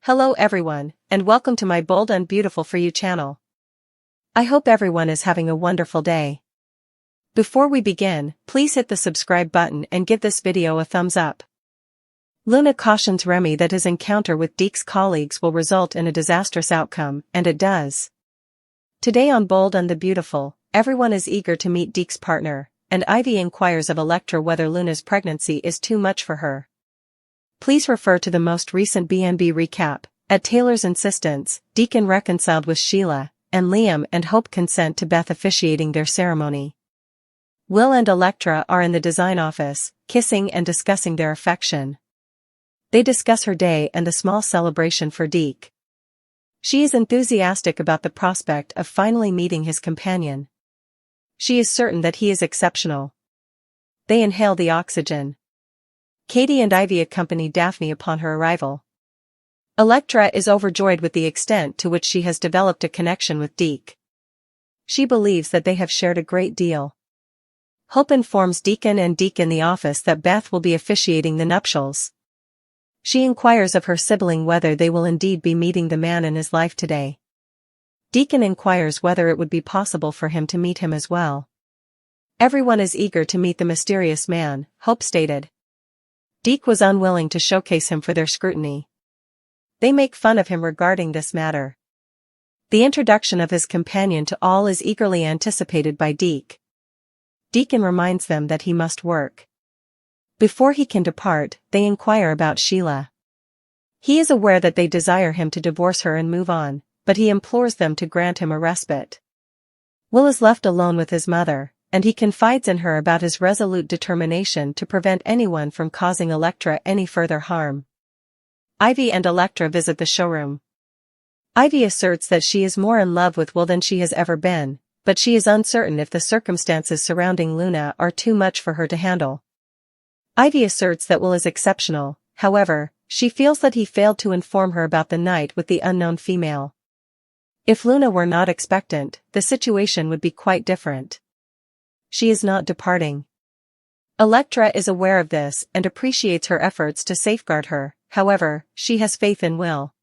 Hello everyone, and welcome to my Bold and Beautiful for You channel. I hope everyone is having a wonderful day. Before we begin, please hit the subscribe button and give this video a thumbs up. Luna cautions Remy that his encounter with Deke's colleagues will result in a disastrous outcome, and it does. Today on Bold and the Beautiful, everyone is eager to meet Deke's partner, and Ivy inquires of Electra whether Luna's pregnancy is too much for her. Please refer to the most recent BNB recap. At Taylor's insistence, Deacon reconciled with Sheila, and Liam and Hope consent to Beth officiating their ceremony. Will and Electra are in the design office, kissing and discussing their affection. They discuss her day and the small celebration for Deke. She is enthusiastic about the prospect of finally meeting his companion. She is certain that he is exceptional. They inhale the oxygen. Katie and Ivy accompany Daphne upon her arrival. Electra is overjoyed with the extent to which she has developed a connection with Deke. She believes that they have shared a great deal. Hope informs Deacon and Deke in the office that Beth will be officiating the nuptials. She inquires of her sibling whether they will indeed be meeting the man in his life today. Deacon inquires whether it would be possible for him to meet him as well. Everyone is eager to meet the mysterious man, Hope stated. Deke was unwilling to showcase him for their scrutiny. They make fun of him regarding this matter. The introduction of his companion to all is eagerly anticipated by Deke. Deacon reminds them that he must work. Before he can depart, they inquire about Sheila. He is aware that they desire him to divorce her and move on, but he implores them to grant him a respite. Will is left alone with his mother, and he confides in her about his resolute determination to prevent anyone from causing Electra any further harm. Ivy and Electra visit the showroom. Ivy asserts that she is more in love with Will than she has ever been, but she is uncertain if the circumstances surrounding Luna are too much for her to handle. Ivy asserts that Will is exceptional, however, she feels that he failed to inform her about the night with the unknown female. If Luna were not expectant, the situation would be quite different. She is not departing. Electra is aware of this and appreciates her efforts to safeguard her, however, she has faith in Will.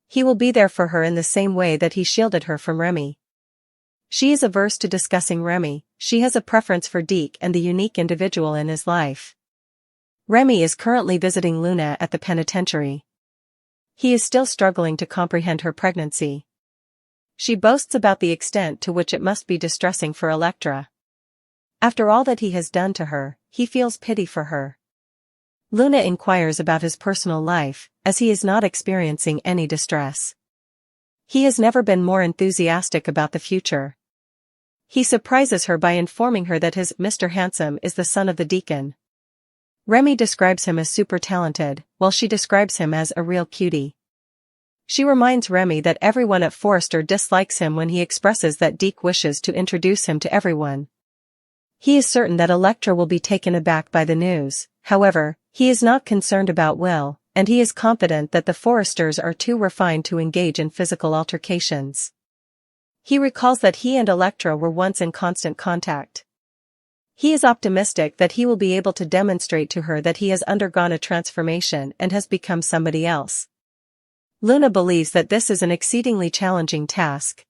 He will be there for her in the same way that he shielded her from Remy. She is averse to discussing Remy, she has a preference for Deke and the unique individual in his life. Remy is currently visiting Luna at the penitentiary. He is still struggling to comprehend her pregnancy. She boasts about the extent to which it must be distressing for Electra. After all that he has done to her, he feels pity for her. Luna inquires about his personal life, as he is not experiencing any distress. He has never been more enthusiastic about the future. He surprises her by informing her that his Mr. Handsome is the son of the Deacon. Remy describes him as super talented, while she describes him as a real cutie. She reminds Remy that everyone at Forrester dislikes him when he expresses that Deke wishes to introduce him to everyone. He is certain that Electra will be taken aback by the news, however, he is not concerned about Will, and he is confident that the Forresters are too refined to engage in physical altercations. He recalls that he and Electra were once in constant contact. He is optimistic that he will be able to demonstrate to her that he has undergone a transformation and has become somebody else. Luna believes that this is an exceedingly challenging task.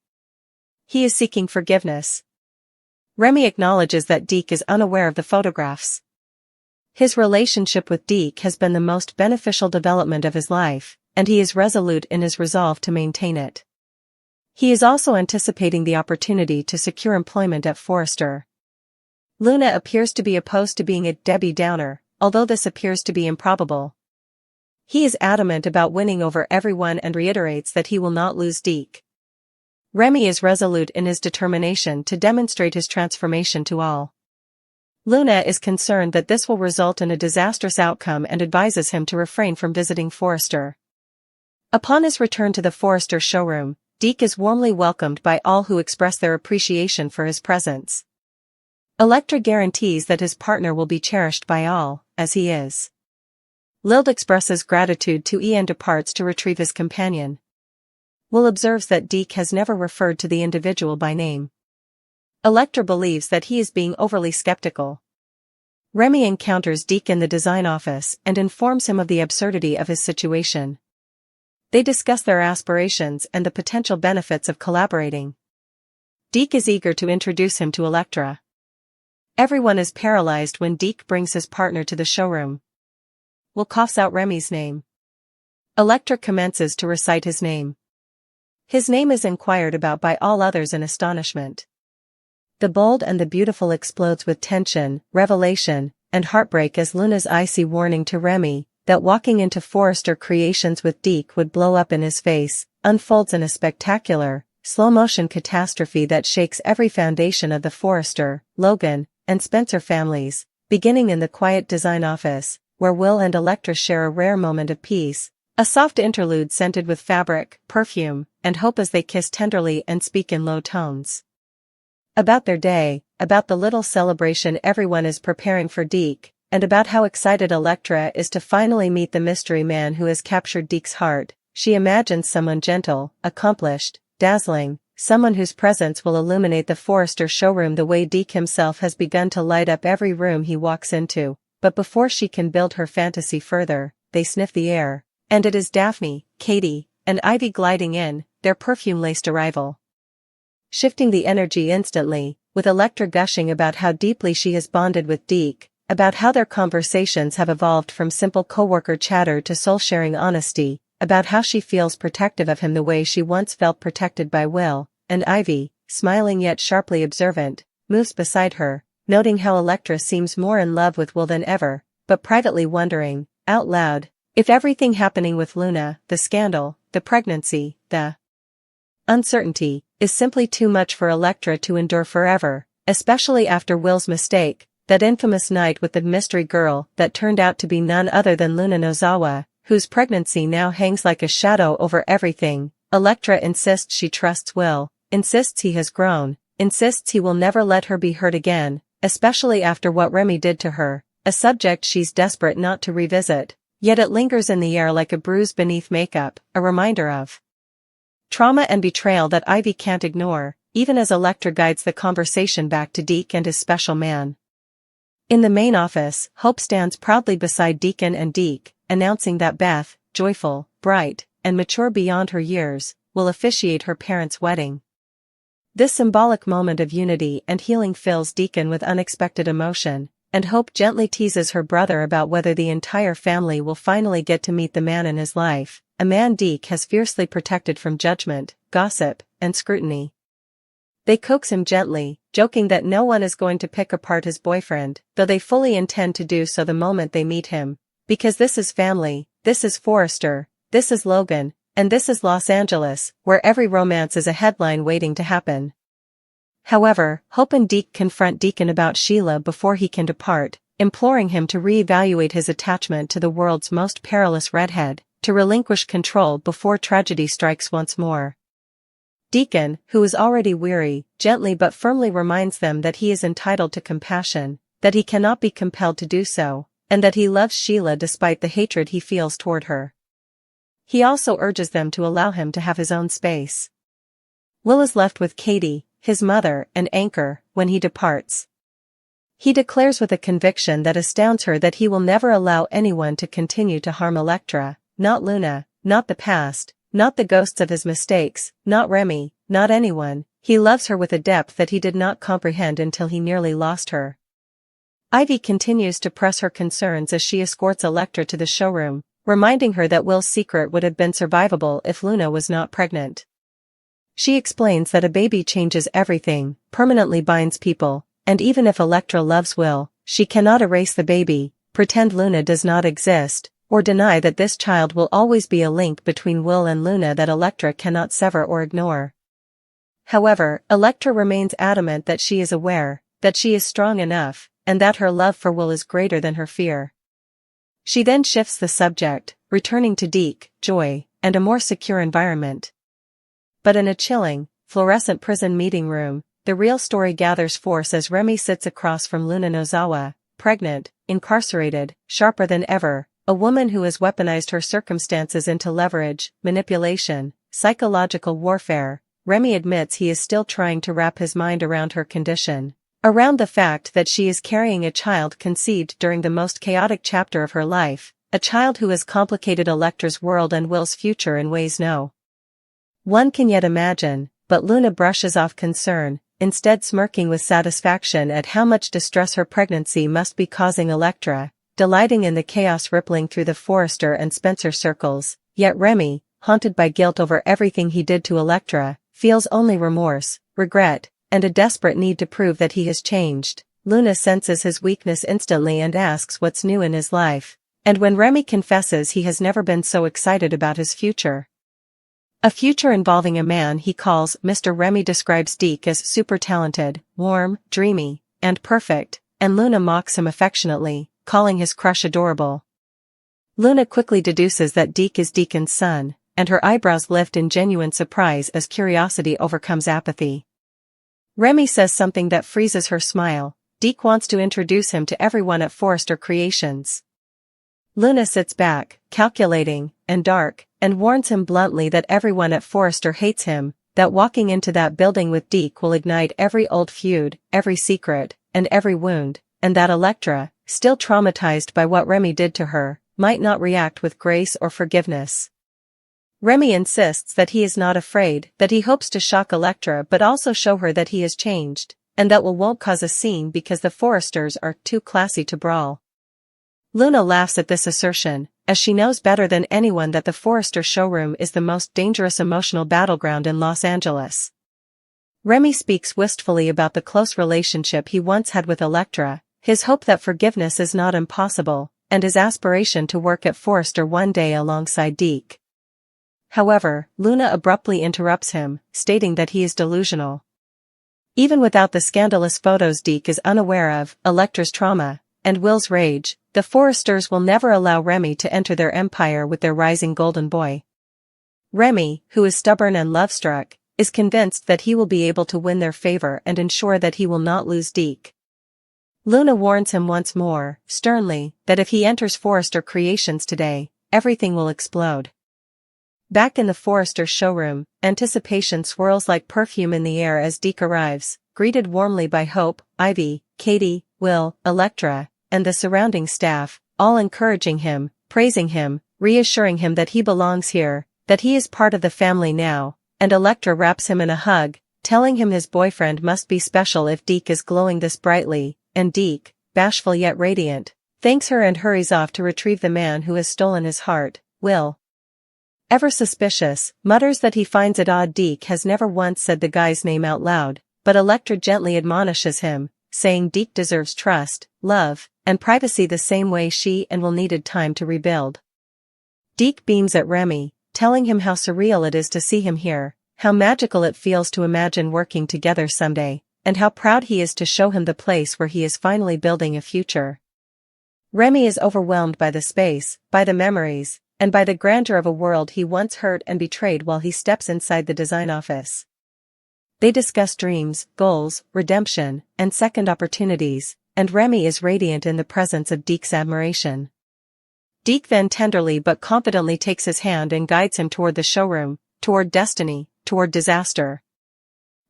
He is seeking forgiveness. Remy acknowledges that Deke is unaware of the photographs. His relationship with Deke has been the most beneficial development of his life, and he is resolute in his resolve to maintain it. He is also anticipating the opportunity to secure employment at Forrester. Luna appears to be opposed to being a Debbie Downer, although this appears to be improbable. He is adamant about winning over everyone and reiterates that he will not lose Deke. Remy is resolute in his determination to demonstrate his transformation to all. Luna is concerned that this will result in a disastrous outcome and advises him to refrain from visiting Forrester. Upon his return to the Forrester showroom, Deke is warmly welcomed by all who express their appreciation for his presence. Electra guarantees that his partner will be cherished by all, as he is. Lild expresses gratitude to Ian and departs to retrieve his companion. Will observes that Deke has never referred to the individual by name. Electra believes that he is being overly skeptical. Remy encounters Deke in the design office and informs him of the absurdity of his situation. They discuss their aspirations and the potential benefits of collaborating. Deke is eager to introduce him to Electra. Everyone is paralyzed when Deke brings his partner to the showroom. Will coughs out Remy's name. Electra commences to recite his name. His name is inquired about by all others in astonishment. The bold and the beautiful explodes with tension, revelation, and heartbreak as Luna's icy warning to Remy, that walking into Forrester Creations with Deke would blow up in his face, unfolds in a spectacular, slow-motion catastrophe that shakes every foundation of the Forrester, Logan, and Spencer families, beginning in the quiet design office, where Will and Electra share a rare moment of peace, a soft interlude scented with fabric, perfume, and hope as they kiss tenderly and speak in low tones. About their day, about the little celebration everyone is preparing for Deke, and about how excited Electra is to finally meet the mystery man who has captured Deke's heart, she imagines someone gentle, accomplished, dazzling, someone whose presence will illuminate the Forrester showroom the way Deke himself has begun to light up every room he walks into. But before she can build her fantasy further, they sniff the air, and it is Daphne, Katie, and Ivy gliding in, their perfume-laced arrival. Shifting the energy instantly, with Electra gushing about how deeply she has bonded with Deke, about how their conversations have evolved from simple coworker chatter to soul-sharing honesty, about how she feels protective of him the way she once felt protected by Will, and Ivy, smiling yet sharply observant, moves beside her, noting how Electra seems more in love with Will than ever, but privately wondering, out loud, if everything happening with Luna, the scandal, the pregnancy, the uncertainty, is simply too much for Electra to endure forever, especially after Will's mistake, that infamous night with the mystery girl that turned out to be none other than Luna Nozawa, whose pregnancy now hangs like a shadow over everything. Electra insists she trusts Will, insists he has grown, insists he will never let her be hurt again, especially after what Remy did to her, a subject she's desperate not to revisit, yet it lingers in the air like a bruise beneath makeup, a reminder of trauma and betrayal that Ivy can't ignore, even as Electra guides the conversation back to Deke and his special man. In the main office, Hope stands proudly beside Deacon and Deke, announcing that Beth, joyful, bright, and mature beyond her years, will officiate her parents' wedding. This symbolic moment of unity and healing fills Deacon with unexpected emotion, and Hope gently teases her brother about whether the entire family will finally get to meet the man in his life, a man Deke has fiercely protected from judgment, gossip, and scrutiny. They coax him gently, joking that no one is going to pick apart his boyfriend, though they fully intend to do so the moment they meet him, because this is family, this is Forrester, this is Logan, and this is Los Angeles, where every romance is a headline waiting to happen. However, Hope and Deke confront Deacon about Sheila before he can depart, imploring him to reevaluate his attachment to the world's most perilous redhead, to relinquish control before tragedy strikes once more. Deacon, who is already weary, gently but firmly reminds them that he is entitled to compassion, that he cannot be compelled to do so, and that he loves Sheila despite the hatred he feels toward her. He also urges them to allow him to have his own space. Will is left with Katie, his mother and anchor, when he departs. He declares with a conviction that astounds her that he will never allow anyone to continue to harm Electra, not Luna, not the past, not the ghosts of his mistakes, not Remy, not anyone. He loves her with a depth that he did not comprehend until he nearly lost her. Ivy continues to press her concerns as she escorts Electra to the showroom, reminding her that Will's secret would have been survivable if Luna was not pregnant. She explains that a baby changes everything, permanently binds people, and even if Electra loves Will, she cannot erase the baby, pretend Luna does not exist, or deny that this child will always be a link between Will and Luna that Electra cannot sever or ignore. However, Electra remains adamant that she is aware, that she is strong enough, and that her love for Will is greater than her fear. She then shifts the subject, returning to Deke, joy, and a more secure environment. But in a chilling, fluorescent prison meeting room, the real story gathers force as Remy sits across from Luna Nozawa, pregnant, incarcerated, sharper than ever, a woman who has weaponized her circumstances into leverage, manipulation, psychological warfare. Remy admits he is still trying to wrap his mind around her condition, around the fact that she is carrying a child conceived during the most chaotic chapter of her life, a child who has complicated Electra's world and Will's future in ways no one can yet imagine, but Luna brushes off concern, instead smirking with satisfaction at how much distress her pregnancy must be causing Electra, delighting in the chaos rippling through the Forrester and Spencer circles, yet Remy, haunted by guilt over everything he did to Electra, feels only remorse, regret, and a desperate need to prove that he has changed. Luna senses his weakness instantly and asks what's new in his life, and when Remy confesses he has never been so excited about his future. A future involving a man he calls Mr. Remy describes Deke as super talented, warm, dreamy, and perfect, and Luna mocks him affectionately, calling his crush adorable. Luna quickly deduces that Deke is Deacon's son, and her eyebrows lift in genuine surprise as curiosity overcomes apathy. Remy says something that freezes her smile. Deke wants to introduce him to everyone at Forrester Creations. Luna sits back, calculating, and dark, and warns him bluntly that everyone at Forrester hates him, that walking into that building with Deke will ignite every old feud, every secret, and every wound, and that Electra, still traumatized by what Remy did to her, might not react with grace or forgiveness. Remy insists that he is not afraid, that he hopes to shock Electra but also show her that he has changed, and that Will won't cause a scene because the Forresters are too classy to brawl. Luna laughs at this assertion, as she knows better than anyone that the Forrester showroom is the most dangerous emotional battleground in Los Angeles. Remy speaks wistfully about the close relationship he once had with Electra, his hope that forgiveness is not impossible, and his aspiration to work at Forrester one day alongside Deke. However, Luna abruptly interrupts him, stating that he is delusional. Even without the scandalous photos Deke is unaware of, Electra's trauma, and Will's rage, the Forresters will never allow Remy to enter their empire with their rising golden boy. Remy, who is stubborn and love-struck, is convinced that he will be able to win their favor and ensure that he will not lose Deke. Luna warns him once more, sternly, that if he enters Forrester Creations today, everything will explode. Back in the Forrester showroom, anticipation swirls like perfume in the air as Deke arrives, greeted warmly by Hope, Ivy, Katie, Will, Electra, and the surrounding staff, all encouraging him, praising him, reassuring him that he belongs here, that he is part of the family now, and Electra wraps him in a hug, telling him his boyfriend must be special if Deke is glowing this brightly, and Deke, bashful yet radiant, thanks her and hurries off to retrieve the man who has stolen his heart. Will, ever suspicious, mutters that he finds it odd Deke has never once said the guy's name out loud, but Electra gently admonishes him, saying Deke deserves trust, love, and privacy the same way she and Will needed time to rebuild. Deke beams at Remy, telling him how surreal it is to see him here, how magical it feels to imagine working together someday, and how proud he is to show him the place where he is finally building a future. Remy is overwhelmed by the space, by the memories, and by the grandeur of a world he once hurt and betrayed while he steps inside the design office. They discuss dreams, goals, redemption, and second opportunities, and Remy is radiant in the presence of Deke's admiration. Deke then tenderly but confidently takes his hand and guides him toward the showroom, toward destiny, toward disaster.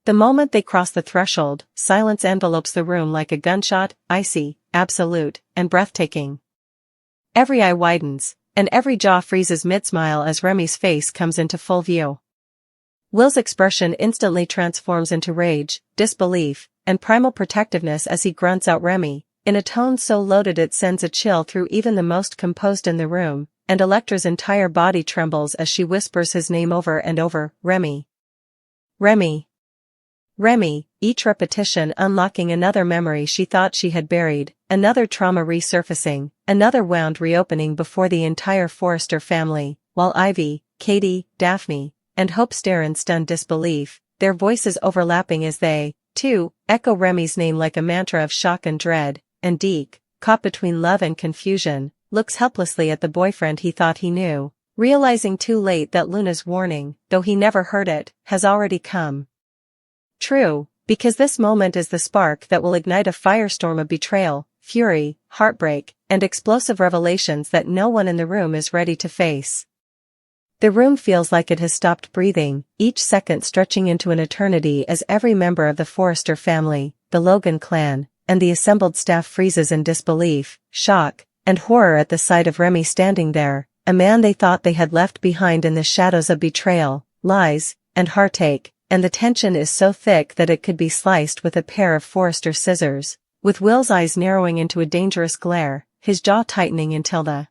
The moment they cross the threshold, silence envelopes the room like a gunshot, icy, absolute, and breathtaking. Every eye widens, and every jaw freezes mid-smile as Remy's face comes into full view. Will's expression instantly transforms into rage, disbelief, and primal protectiveness as he grunts out Remy, in a tone so loaded it sends a chill through even the most composed in the room, and Electra's entire body trembles as she whispers his name over and over, Remy. Remy. Remy, each repetition unlocking another memory she thought she had buried, another trauma resurfacing, another wound reopening before the entire Forrester family, while Ivy, Katie, Daphne, and Hope stare in stunned disbelief, their voices overlapping as they, too, echo Remy's name like a mantra of shock and dread, and Deke, caught between love and confusion, looks helplessly at the boyfriend he thought he knew, realizing too late that Luna's warning, though he never heard it, has already come. True, because this moment is the spark that will ignite a firestorm of betrayal, fury, heartbreak, and explosive revelations that no one in the room is ready to face. The room feels like it has stopped breathing, each second stretching into an eternity as every member of the Forrester family, the Logan clan, and the assembled staff freezes in disbelief, shock, and horror at the sight of Remy standing there, a man they thought they had left behind in the shadows of betrayal, lies, and heartache, and the tension is so thick that it could be sliced with a pair of Forrester scissors, with Will's eyes narrowing into a dangerous glare, his jaw tightening until the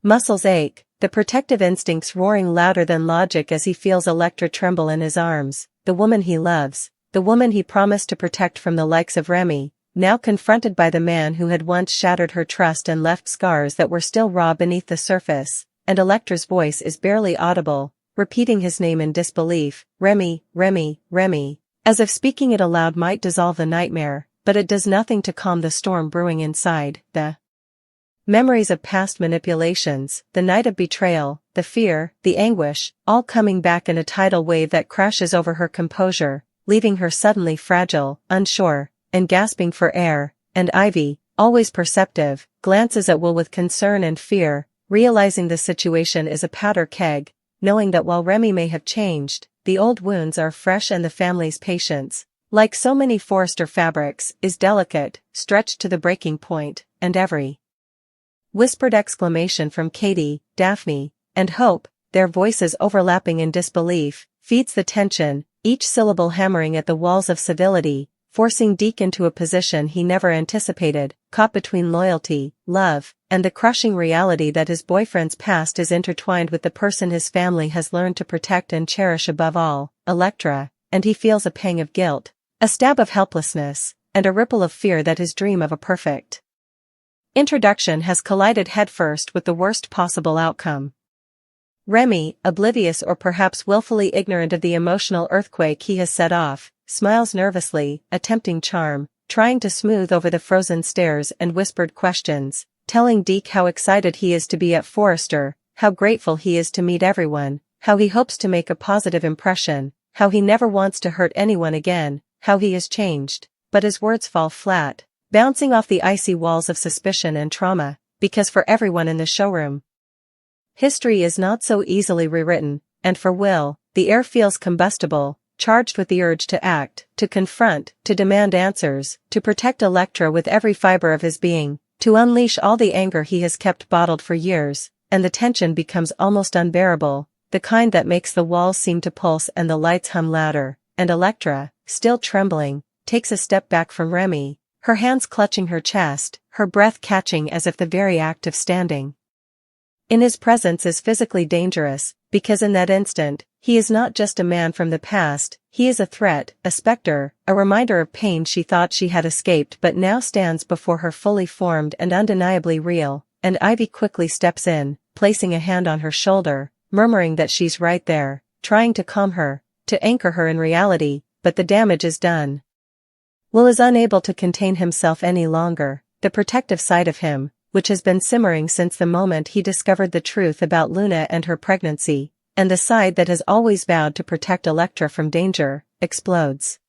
muscles ache, the protective instincts roaring louder than logic as he feels Electra tremble in his arms, the woman he loves, the woman he promised to protect from the likes of Remy, now confronted by the man who had once shattered her trust and left scars that were still raw beneath the surface, and Electra's voice is barely audible, repeating his name in disbelief, Remy, Remy, Remy, as if speaking it aloud might dissolve the nightmare, but it does nothing to calm the storm brewing inside, the memories of past manipulations, the night of betrayal, the fear, the anguish, all coming back in a tidal wave that crashes over her composure, leaving her suddenly fragile, unsure, and gasping for air, and Ivy, always perceptive, glances at Will with concern and fear, realizing the situation is a powder keg, knowing that while Remy may have changed, the old wounds are fresh and the family's patience, like so many Forrester fabrics, is delicate, stretched to the breaking point, and every whispered exclamation from Katie, Daphne, and Hope, their voices overlapping in disbelief, feeds the tension, each syllable hammering at the walls of civility, forcing Deke into a position he never anticipated, caught between loyalty, love, and the crushing reality that his boyfriend's past is intertwined with the person his family has learned to protect and cherish above all, Electra, and he feels a pang of guilt, a stab of helplessness, and a ripple of fear that his dream of a perfect introduction has collided headfirst with the worst possible outcome. Remy, oblivious or perhaps willfully ignorant of the emotional earthquake he has set off, smiles nervously, attempting charm, trying to smooth over the frozen stares and whispered questions, telling Deke how excited he is to be at Forrester, how grateful he is to meet everyone, how he hopes to make a positive impression, how he never wants to hurt anyone again, how he is changed, but his words fall flat, bouncing off the icy walls of suspicion and trauma, because for everyone in the showroom, history is not so easily rewritten, and for Will, the air feels combustible, charged with the urge to act, to confront, to demand answers, to protect Electra with every fiber of his being, to unleash all the anger he has kept bottled for years, and the tension becomes almost unbearable, the kind that makes the walls seem to pulse and the lights hum louder, and Electra, still trembling, takes a step back from Remy, her hands clutching her chest, her breath catching as if the very act of standing in his presence is physically dangerous, because in that instant, he is not just a man from the past, he is a threat, a specter, a reminder of pain she thought she had escaped but now stands before her fully formed and undeniably real, and Ivy quickly steps in, placing a hand on her shoulder, murmuring that she's right there, trying to calm her, to anchor her in reality, but the damage is done. Will is unable to contain himself any longer, the protective side of him, which has been simmering since the moment he discovered the truth about Luna and her pregnancy, and the side that has always vowed to protect Electra from danger, explodes.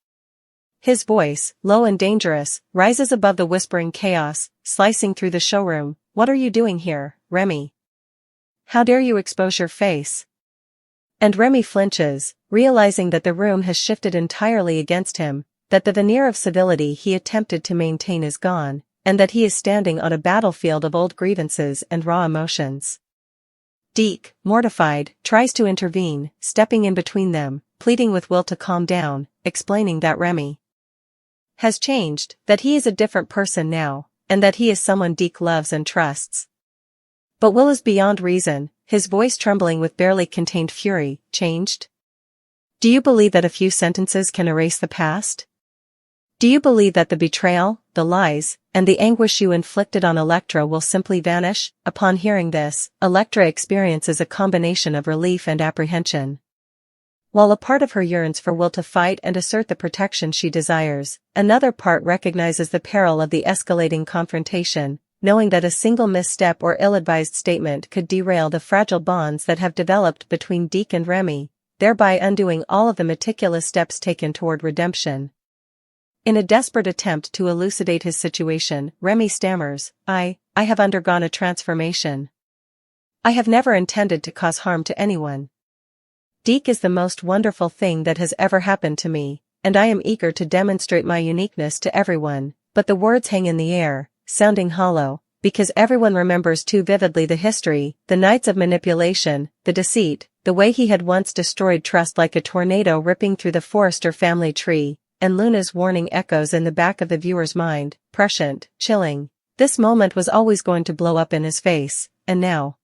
His voice, low and dangerous, rises above the whispering chaos, slicing through the showroom. "What are you doing here, Remy? How dare you expose your face?" And Remy flinches, realizing that the room has shifted entirely against him, that the veneer of civility he attempted to maintain is gone, and that he is standing on a battlefield of old grievances and raw emotions. Deke, mortified, tries to intervene, stepping in between them, pleading with Will to calm down, explaining that Remy has changed, that he is a different person now, and that he is someone Deke loves and trusts. But Will is beyond reason, his voice trembling with barely contained fury. "Changed? Do you believe that a few sentences can erase the past? Do you believe that the betrayal, the lies, and the anguish you inflicted on Electra will simply vanish?" Upon hearing this, Electra experiences a combination of relief and apprehension. While a part of her yearns for Will to fight and assert the protection she desires, another part recognizes the peril of the escalating confrontation, knowing that a single misstep or ill-advised statement could derail the fragile bonds that have developed between Deke and Remy, thereby undoing all of the meticulous steps taken toward redemption. In a desperate attempt to elucidate his situation, Remy stammers, I have undergone a transformation. I have never intended to cause harm to anyone. Deke is the most wonderful thing that has ever happened to me, and I am eager to demonstrate my uniqueness to everyone," but the words hang in the air, sounding hollow, because everyone remembers too vividly the history, the nights of manipulation, the deceit, the way he had once destroyed trust like a tornado ripping through the Forrester family tree, and Luna's warning echoes in the back of the viewer's mind, prescient, chilling. This moment was always going to blow up in his face, and now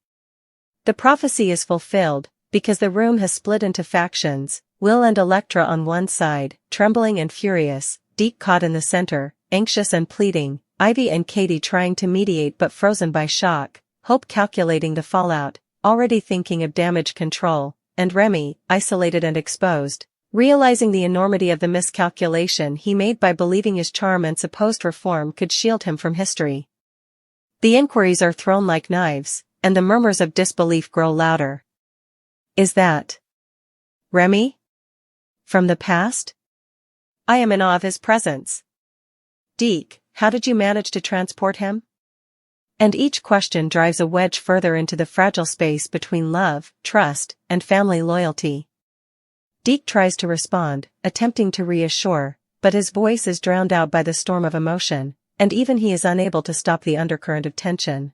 the prophecy is fulfilled, because the room has split into factions, Will and Electra on one side, trembling and furious, Deke caught in the center, anxious and pleading, Ivy and Katie trying to mediate but frozen by shock, Hope calculating the fallout, already thinking of damage control, and Remy, isolated and exposed, realizing the enormity of the miscalculation he made by believing his charm and supposed reform could shield him from history. The inquiries are thrown like knives, and the murmurs of disbelief grow louder. Is that Remy? From the past? I am in awe of his presence. Deke, how did you manage to transport him? And each question drives a wedge further into the fragile space between love, trust, and family loyalty. Deke tries to respond, attempting to reassure, but his voice is drowned out by the storm of emotion, and even he is unable to stop the undercurrent of tension.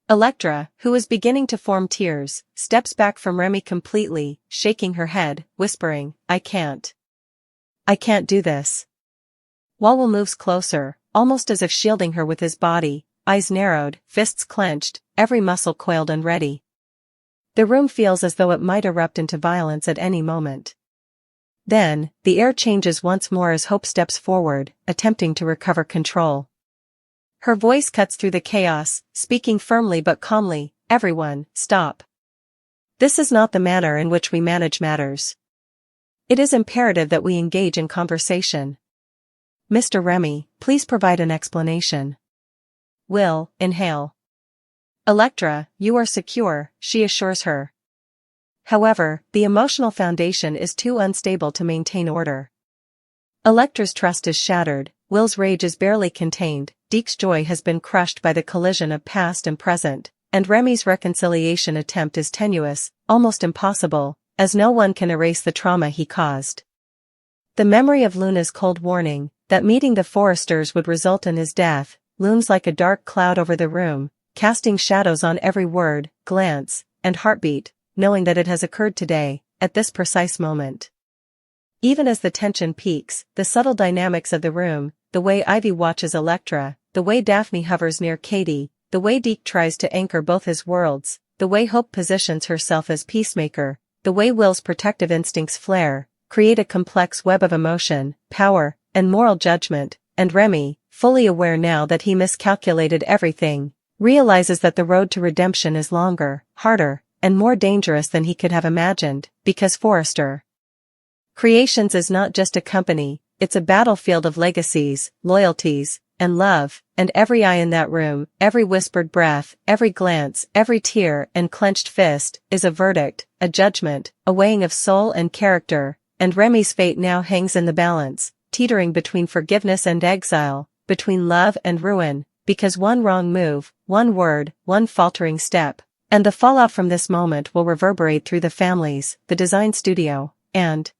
Electra, who is beginning to form tears, steps back from Remy completely, shaking her head, whispering, I can't do this. Walwell moves closer, almost as if shielding her with his body, eyes narrowed, fists clenched, every muscle coiled and ready. The room feels as though it might erupt into violence at any moment. Then, the air changes once more as Hope steps forward, attempting to recover control. Her voice cuts through the chaos, speaking firmly but calmly, everyone, stop. This is not the manner in which we manage matters. It is imperative that we engage in conversation. Mr. Remy, please provide an explanation. Will, inhale. Electra, you are secure, she assures her. However, the emotional foundation is too unstable to maintain order. Electra's trust is shattered, Will's rage is barely contained, Deke's joy has been crushed by the collision of past and present, and Remy's reconciliation attempt is tenuous, almost impossible, as no one can erase the trauma he caused. The memory of Luna's cold warning, that meeting the Forresters would result in his death, looms like a dark cloud over the room, casting shadows on every word, glance, and heartbeat, knowing that it has occurred today, at this precise moment. Even as the tension peaks, the subtle dynamics of the room, the way Ivy watches Electra, the way Daphne hovers near Katie, the way Deke tries to anchor both his worlds, the way Hope positions herself as peacemaker, the way Will's protective instincts flare, create a complex web of emotion, power, and moral judgment, and Remy, fully aware now that he miscalculated everything, realizes that the road to redemption is longer, harder, and more dangerous than he could have imagined, because Forrester Creations is not just a company, it's a battlefield of legacies, loyalties, and love, and every eye in that room, every whispered breath, every glance, every tear and clenched fist, is a verdict, a judgment, a weighing of soul and character, and Remy's fate now hangs in the balance, teetering between forgiveness and exile, between love and ruin, because one wrong move, one word, one faltering step, and the fallout from this moment will reverberate through the families, the design studio, and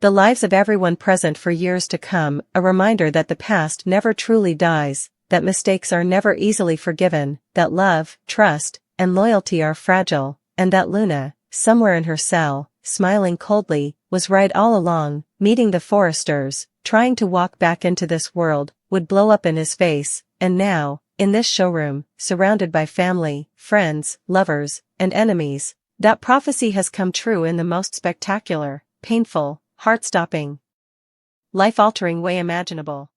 the lives of everyone present for years to come, a reminder that the past never truly dies, that mistakes are never easily forgiven, that love, trust, and loyalty are fragile, and that Luna, somewhere in her cell, smiling coldly, was right all along, meeting the Forresters, trying to walk back into this world, would blow up in his face, and now, in this showroom, surrounded by family, friends, lovers, and enemies, that prophecy has come true in the most spectacular, painful, heart-stopping, life-altering way imaginable.